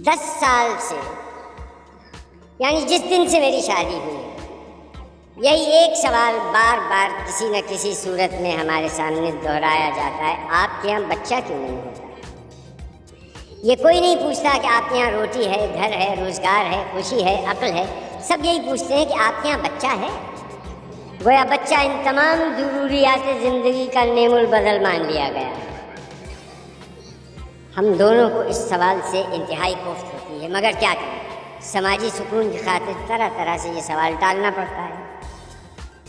10 سال سے، یعنی جس دن سے میری شادی ہوئی، یہی ایک سوال بار بار کسی نہ کسی صورت میں ہمارے سامنے دہرایا جاتا ہے، آپ کے یہاں بچہ کیوں نہیں ہوتا؟ یہ کوئی نہیں پوچھتا کہ آپ کے یہاں روٹی ہے، گھر ہے، روزگار ہے، خوشی ہے، عقل ہے، سب یہی پوچھتے ہیں کہ آپ کے یہاں بچہ ہے؟ گویا بچہ ان تمام ضروریات زندگی کا نعم البدل مان لیا گیا۔ ہم دونوں کو اس سوال سے انتہائی کوفت ہوتی ہے، مگر کیا کریں، سماجی سکون کی خاطر طرح طرح سے یہ سوال ٹالنا پڑتا ہے۔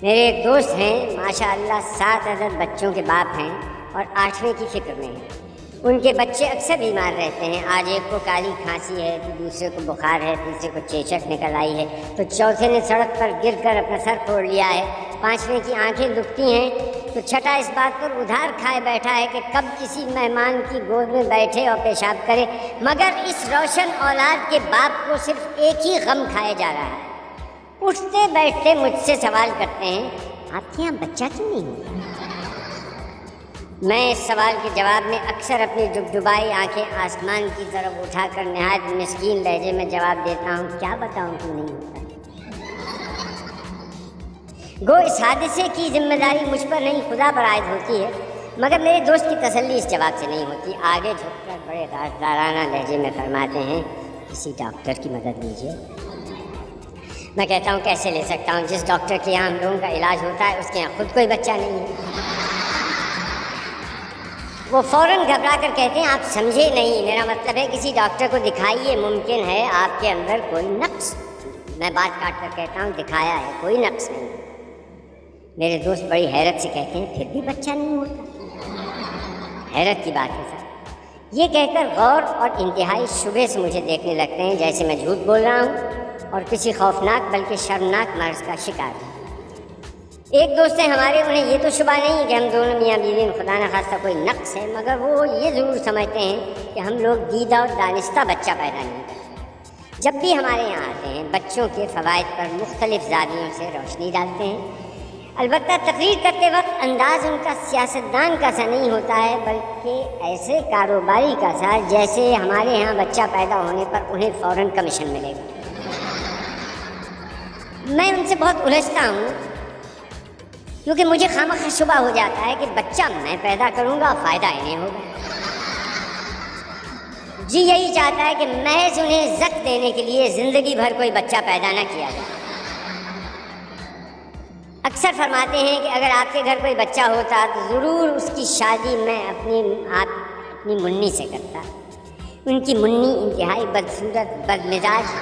میرے ایک دوست ہیں، ماشاء اللہ 7 عدد بچوں کے باپ ہیں اور 8ویں کی فکر میں ہیں۔ ان کے بچے اکثر بیمار رہتے ہیں، آج ایک کو کالی کھانسی ہے تو دوسرے کو بخار ہے، تیسرے کو چیچک نکل آئی ہے تو چوتھے نے سڑک پر گر کر اپنا سر پھوڑ لیا ہے، 5ویں کی آنکھیں دکھتی ہیں تو چھٹا اس بات پر ادھار کھائے بیٹھا ہے کہ کب کسی مہمان کی گود میں بیٹھے اور پیشاب کرے، مگر اس روشن اولاد کے باپ کو صرف ایک ہی غم کھایا جا رہا ہے۔ اٹھتے بیٹھتے مجھ سے سوال کرتے ہیں، آپ کے یہاں بچہ کیوں نہیں ہوتا؟ میں اس سوال کے جواب میں اکثر اپنی ڈبڈبائی آنکھیں آسمان کی طرف اٹھا کر نہایت مسکین لہجے میں جواب دیتا ہوں، کیا بتاؤں کیوں نہیں ہوتا؟ گو اس حادثے کی ذمہ داری مجھ پر نہیں، خدا پر عائد ہوتی ہے، مگر میرے دوست کی تسلی اس جواب سے نہیں ہوتی۔ آگے جھک کر بڑے رازدارانہ لہجے میں فرماتے ہیں، کسی ڈاکٹر کی مدد لیجیے۔ میں کہتا ہوں کیسے لے سکتا ہوں، جس ڈاکٹر کے یہاں ہم لوگوں کا علاج ہوتا ہے اس کے یہاں خود کوئی بچہ نہیں ہے۔ وہ فوراً گھبرا کر کہتے ہیں، آپ سمجھے نہیں، میرا مطلب ہے کسی ڈاکٹر کو دکھائیے، ممکن ہے آپ کے اندر کوئی نقص۔ میں بات کاٹ کر کہتا ہوں، دکھایا ہے، کوئی نقص نہیں۔ میرے دوست بڑی حیرت سے کہتے ہیں، پھر بھی بچہ نہیں ہوتا؟ حیرت کی بات ہے سر، یہ کہہ کر غور اور انتہائی شبہ سے مجھے دیکھنے لگتے ہیں جیسے میں جھوٹ بول رہا ہوں اور کسی خوفناک بلکہ شرمناک مرض کا شکار ہوں۔ ایک دوست ہیں ہمارے، انہیں یہ تو شبہ نہیں کہ ہم دونوں میاں بیوی میں خدا نخواستہ کوئی نقص ہے، مگر وہ یہ ضرور سمجھتے ہیں کہ ہم لوگ دیدہ اور دانستہ بچہ پیدا نہیں کرتے۔ جب بھی ہمارے یہاں آتے ہیں، بچوں کے فوائد پر مختلف زاویوں سے روشنی ڈالتے ہیں۔ البتہ تقریر کرتے وقت انداز ان کا سیاستدان کا سا نہیں ہوتا ہے، بلکہ ایسے کاروباری کا سا جیسے ہمارے یہاں بچہ پیدا ہونے پر انہیں فوراً کمیشن ملے گا۔ میں ان سے بہت الجھتا ہوں کیونکہ مجھے خامخواہ شبہ ہو جاتا ہے کہ بچہ میں پیدا کروں گا اور فائدہ انہیں ہوگا۔ جی یہی چاہتا ہے کہ محض انہیں زک دینے کے لیے زندگی بھر کوئی بچہ پیدا نہ کیا جائے۔ اکثر فرماتے ہیں کہ اگر آپ کے گھر کوئی بچہ ہوتا تو ضرور اس کی شادی میں اپنی منی سے کرتا۔ ان کی منی انتہائی بدصورت، بدمزاج،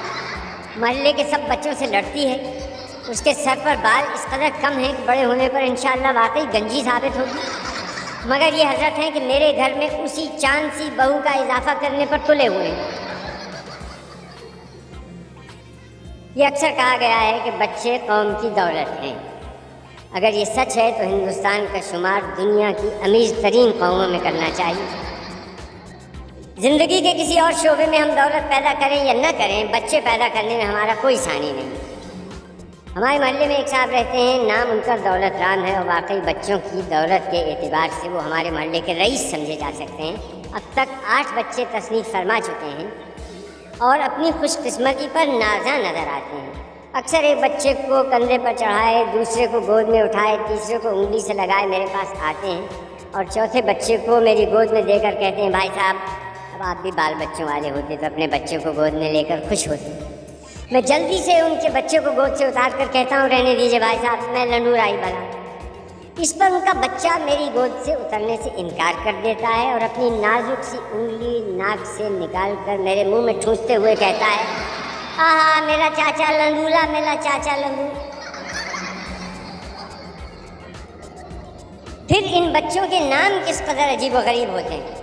محلے کے سب بچوں سے لڑتی ہے، اس کے سر پر بال اس قدر کم ہیں کہ بڑے ہونے پر انشاءاللہ واقعی گنجی ثابت ہوگی، مگر یہ حضرت ہیں کہ میرے گھر میں اسی چاند سی بہو کا اضافہ کرنے پر تلے ہوئے ہیں۔ یہ اکثر کہا گیا ہے کہ بچے قوم کی دولت ہیں۔ اگر یہ سچ ہے تو ہندوستان کا شمار دنیا کی امیر ترین قوموں میں کرنا چاہیے۔ زندگی کے کسی اور شعبے میں ہم دولت پیدا کریں یا نہ کریں، بچے پیدا کرنے میں ہمارا کوئی ثانی نہیں۔ ہمارے محلے میں ایک صاحب رہتے ہیں، نام ان کا دولت رام ہے، اور واقعی بچوں کی دولت کے اعتبار سے وہ ہمارے محلے کے رئیس سمجھے جا سکتے ہیں۔ اب تک 8 بچے تصنیف فرما چکے ہیں اور اپنی خوش قسمتی پر نازاں نظر آتے ہیں۔ اکثر ایک بچے کو کندھے پر چڑھائے، دوسرے کو گود میں اٹھائے، تیسرے کو انگلی سے لگائے میرے پاس آتے ہیں، اور چوتھے بچے کو میری گود میں دے کر کہتے ہیں، بھائی صاحب اب آپ بھی بال بچوں والے ہوتے تو اپنے بچے کو گود میں لے کر خوش ہوتے۔ میں جلدی سے ان کے بچے کو گود سے اتار کر کہتا ہوں، رہنے دیجیے بھائی صاحب، میں لنڈور آئی بلا۔ اس پر ان کا بچہ میری گود سے اترنے سے انکار کر دیتا ہے اور اپنی نازک سی انگلی ناک سے نکال کر میرے منہ میں ٹھونستے ہوئے کہتا ہے، آہا میرا چاچا لنگولا، میرا چاچا لنگو۔ پھر ان بچوں کے نام کس قدر عجیب و غریب ہوتے ہیں۔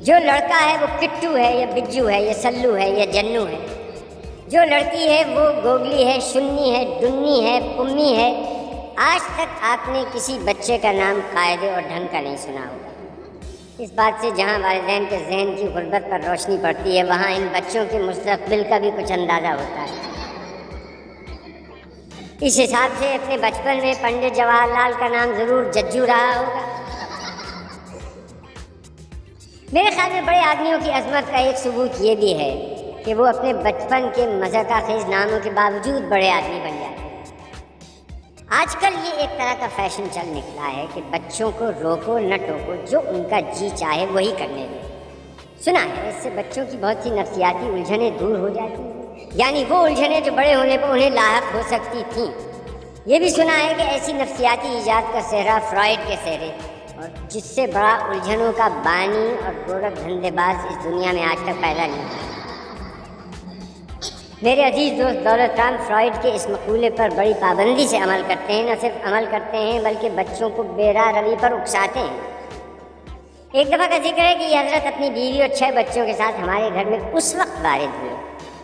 جو لڑکا ہے وہ کٹو ہے یا بجو ہے یا سلو ہے یا جنو ہے، جو لڑکی ہے وہ گوگلی ہے، شنی ہے، ڈنی ہے، پمی ہے۔ آج تک آپ نے کسی بچے کا نام قاعدے اور ڈھنگ کا نہیں سنا ہوگا۔ اس بات سے جہاں والدین کے ذہن کی غربت پر روشنی پڑتی ہے، وہاں ان بچوں کے مستقبل کا بھی کچھ اندازہ ہوتا ہے۔ اس حساب سے اپنے بچپن میں پنڈت جواہر لال کا نام ضرور ججو رہا ہوگا۔ میرے خیال میں بڑے آدمیوں کی عظمت کا ایک ثبوت یہ بھی ہے کہ وہ اپنے بچپن کے مذاقہ خیز ناموں کے باوجود بڑے آدمی بن جاتے ہیں۔ آج کل یہ ایک طرح کا فیشن چل نکلا ہے کہ بچوں کو روکو نہ ٹوکو، جو ان کا جی چاہے وہی کرنے دو۔ سنا ہے اس سے بچوں کی بہت سی نفسیاتی الجھنیں دور ہو جاتی ہیں، یعنی وہ الجھنیں جو بڑے ہونے پر انہیں لاحق ہو سکتی تھیں۔ یہ بھی سنا ہے کہ ایسی نفسیاتی ایجاد کا صحرا فرائڈ کے صحرے، اور جس سے بڑا الجھنوں کا بانی اور گورکھ دھندے باز اس دنیا میں آج تک پیدا نہیں ہوا۔ میرے عزیز دوست دولت رام فرائڈ کے اس مقولے پر بڑی پابندی سے عمل کرتے ہیں، نہ صرف عمل کرتے ہیں بلکہ بچوں کو بے راہ روی پر اکساتے ہیں۔ ایک دفعہ کا ذکر ہے کہ یہ حضرت اپنی بیوی اور 6 بچوں کے ساتھ ہمارے گھر میں اس وقت وارد ہوئے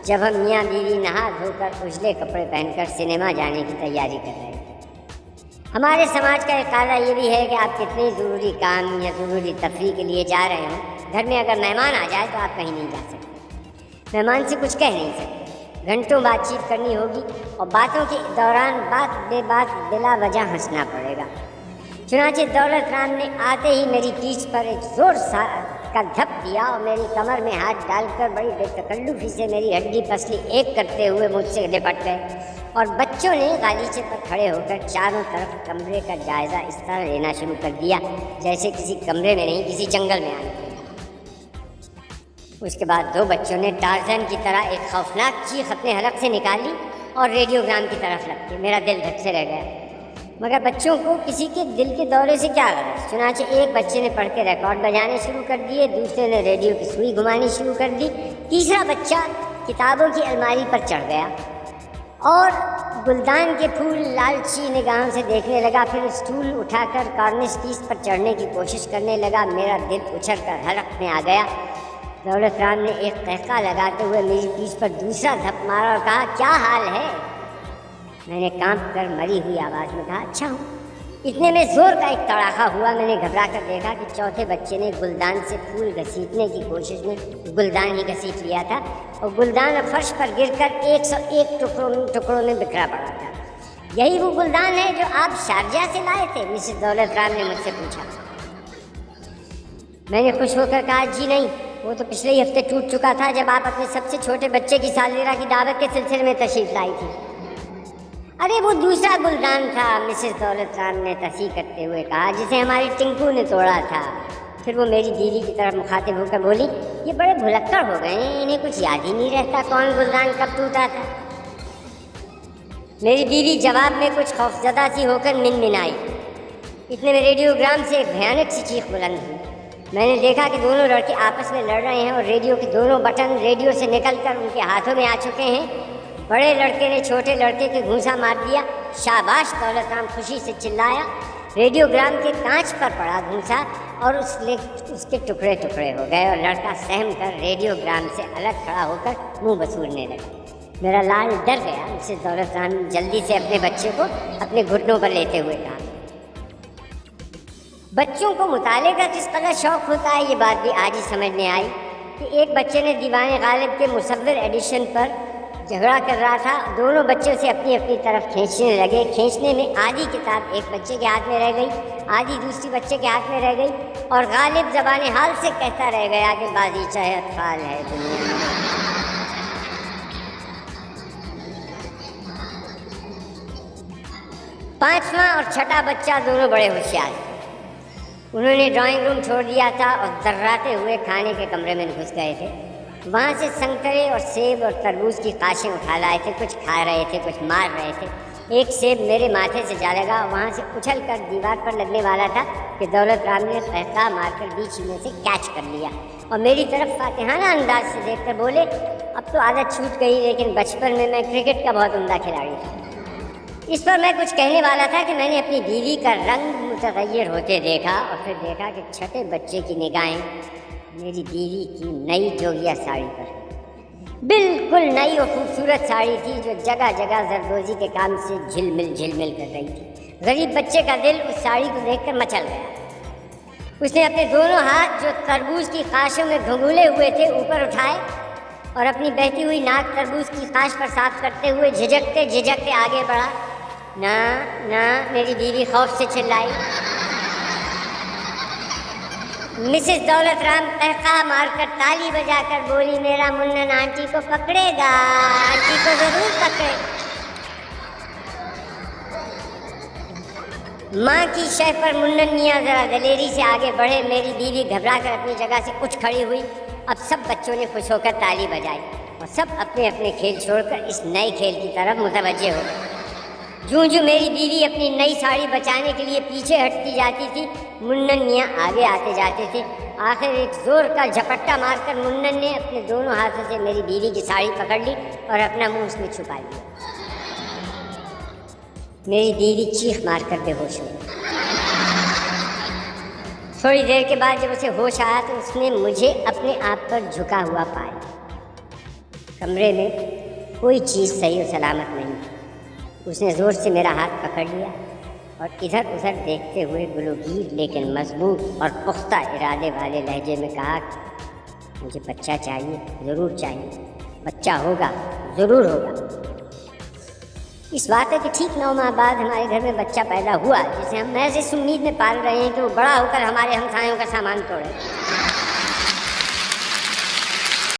جب ہم میاں بیوی نہا دھو کر اجلے کپڑے پہن کر سنیما جانے کی تیاری کر رہے تھے۔ ہمارے سماج کا ایک قاعدہ یہ بھی ہے کہ آپ کتنے ضروری کام یا ضروری تفریح کے لیے جا رہے ہوں، گھر میں اگر مہمان آ جائے تو آپ کہیں نہیں جا سکتے، مہمان سے کچھ کہہ نہیں سکتے، گھنٹوں بات چیت کرنی ہوگی اور باتوں کے دوران بات بلا وجہ ہنسنا پڑے گا۔ چنانچہ دولت رام نے آتے ہی میری پیٹھ پر ایک زور کا دھپ دیا اور میری کمر میں ہاتھ ڈال کر بڑی بے تکلفی سے میری ہڈی پسلی ایک کرتے ہوئے مجھ سے لپٹ گئے، اور بچوں نے غالیچے پر کھڑے ہو کر چاروں طرف کمرے کا جائزہ اس طرح لینا شروع کر دیا جیسے کسی کمرے میں نہیں کسی جنگل میں آنے۔ اس کے بعد 2 بچوں نے ٹارزن کی طرح ایک خوفناک چیخ اپنے حلق سے نکالی اور ریڈیوگرام کی طرف لپکے۔ میرا دل دھک سے رہ گیا، مگر بچوں کو کسی کے دل کے دورے سے کیا غرض۔ چنانچہ ایک بچے نے پڑھ کے ریکارڈ بجانے شروع کر دیے، دوسرے نے ریڈیو کی سوئی گھمانی شروع کر دی، تیسرا بچہ کتابوں کی الماری پر چڑھ گیا اور گلدان کے پھول لالچی نگاہوں سے دیکھنے لگا، پھر اسٹول اٹھا کر کارنس پیس پر چڑھنے کی کوشش کرنے لگا۔ میرا دل اچھل کر حلق میں آ گیا۔ دولت رام نے ایک قہقہ لگاتے ہوئے میری پیٹھ پر دوسرا دھپ مارا اور کہا، کیا حال ہے؟ میں نے کانپ کر مری ہوئی آواز میں کہا، اچھا ہوں۔ اتنے میں زور کا ایک تڑاکہ ہوا، میں نے گھبرا کر دیکھا کہ چوتھے بچے نے گلدان سے پھول گھسیٹنے کی کوشش میں گلدان ہی گھسیٹ لیا تھا اور گلدان فرش پر گر کر 101 ٹکڑوں میں بکھرا پڑا تھا۔ یہی وہ گلدان ہے جو آپ شارجہ سے لائے تھے؟ مسز دولت رام نے مجھ سے پوچھا۔ میں نے خوش ہو کر کہا، جی نہیں، وہ تو پچھلے ہی ہفتے ٹوٹ چکا تھا جب آپ اپنے سب سے چھوٹے بچے کی سالگرہ کی دعوت کے سلسلے میں تشریف لائی تھی۔ ارے وہ دوسرا گلدان تھا، مسز دولت رام نے تصحیح کرتے ہوئے کہا، جسے ہماری ٹنکو نے توڑا تھا۔ پھر وہ میری بیوی کی طرف مخاطب ہو کر بولی، یہ بڑے بھلکڑ ہو گئے ہیں، انہیں کچھ یاد ہی نہیں رہتا کون گلدان کب ٹوٹا تھا۔ میری بیوی جواب میں کچھ خوفزدہ سی ہو کر منمنائی۔ اتنے میں ریڈیوگرام سے ایک بھیانک سی چیخ بلند ہوئی۔ میں نے دیکھا کہ دونوں لڑکے آپس میں لڑ رہے ہیں اور ریڈیو کے دونوں بٹن ریڈیو سے نکل کر ان کے ہاتھوں میں آ چکے ہیں۔ بڑے لڑکے نے چھوٹے لڑکے کے گھونسا مار دیا۔ شاباش، دولت رام خوشی سے چلایا۔ ریڈیوگرام کے کانچ پر پڑا گھونسا اور اس کے ٹکڑے ٹکڑے ہو گئے اور لڑکا سہم کر ریڈیوگرام سے الگ کھڑا ہو کر منہ بسورنے لگا۔ میرا لال ڈر گیا۔ مسز دولت رام نے جلدی سے اپنے بچے کو اپنے گھٹنوں پر لیتے ہوئے کہا، بچوں کو مطالعے کا کس قدر شوق ہوتا ہے یہ بات بھی آج ہی سمجھ میں آئی کہ ایک بچے نے دیوان غالب کے مصور ایڈیشن پر جھگڑا کر رہا تھا۔ دونوں بچوں سے اپنی اپنی طرف کھینچنے لگے۔ کھینچنے میں آدھی کتاب ایک بچے کے ہاتھ میں رہ گئی، آدھی دوسری بچے کے ہاتھ میں رہ گئی، اور غالب زبان حال سے کہتا رہ گیا کہ بازیچہ اطفال ہے دنیا میں۔ پانچواں اور چھٹا بچہ دونوں بڑے ہوشیار تھے۔ انہوں نے ڈرائنگ روم چھوڑ دیا تھا اور درراتے ہوئے کھانے کے کمرے میں گھس گئے تھے۔ وہاں سے سنترے اور سیب اور تربوز کی قاشیں اٹھا لائے تھے، کچھ کھا رہے تھے، کچھ مار رہے تھے۔ ایک سیب میرے ماتھے سے جا لگا، وہاں سے اچھل کر دیوار پر لگنے والا تھا کہ دولت رام نے قہقہ مار کر بیچ میں سے کیچ کر لیا اور میری طرف فاتحانہ انداز سے دیکھ کر بولے، اب تو عادت چھوٹ گئی لیکن بچپن میں کرکٹ کا بہت عمدہ کھلاڑی تھا۔ اس پر میں کچھ کہنے والا تھا کہ میں نے اپنی بیوی کا رنگ متغیر ہوتے دیکھا اور پھر دیکھا کہ چھٹے بچے کی نگاہیں میری بیوی کی نئی جوگیا ساڑی پر، بالکل نئی اور خوبصورت ساڑی تھی جو جگہ جگہ زردوزی کے کام سے جھلمل کر رہی تھی۔ غریب بچے کا دل اس ساڑی کو دیکھ کر مچل گیا۔ اس نے اپنے دونوں ہاتھ جو تربوز کی قاشوں میں گھنگھولے ہوئے تھے اوپر اٹھائے اور اپنی بہتی ہوئی ناک تربوز کی قاش پر صاف کرتے ہوئے جھجکتے آگے بڑھا۔ نہ نہ، میری بیوی خوف سے چلائی۔ مسز دولت رام قہقہ مار کر تالی بجا کر بولی میرا منن آنٹی کو پکڑے گا، آنٹی کو ضرور پکڑے۔ ماں کی شہ پر منن میاں ذرا دلیری سے آگے بڑھے۔ میری بیوی گھبرا کر اپنی جگہ سے اٹھ کھڑی ہوئی۔ اب سب بچوں نے خوش ہو کر تالی بجائی اور سب اپنے اپنے کھیل چھوڑ کر اس نئے کھیل کی طرف متوجہ ہو گئے۔ جوں میری بیوی اپنی نئی ساڑی بچانے کے لیے پیچھے ہٹتی جاتی تھی، منن میاں آگے آتے جاتے تھے۔ آخر ایک زور کا جھپٹا مار کر منن نے اپنے دونوں ہاتھوں سے میری بیوی کی ساڑی پکڑ لی اور اپنا منہ اس میں چھپا لیا۔ میری بیوی چیخ مار کر بے ہوش ہو گئی۔ تھوڑی دیر کے بعد جب اسے ہوش آیا تو اس نے مجھے اپنے آپ پر جھکا ہوا پایا۔ کمرے میں کوئی چیز صحیح و سلامت نہیں تھی۔ اس نے زور سے میرا ہاتھ پکڑ لیا اور ادھر ادھر دیکھتے ہوئے گلوگیر لیکن مضبوط اور پختہ ارادے والے لہجے میں کہا کہ مجھے بچہ چاہیے، ضرور چاہیے، بچہ ہوگا، ضرور ہوگا۔ اس بات ہے کہ ٹھیک 9 ماہ بعد ہمارے گھر میں بچہ پیدا ہوا، جسے ہم محض اس امید میں پال رہے ہیں کہ وہ بڑا ہو کر ہمارے ہمسایوں کا سامان توڑے۔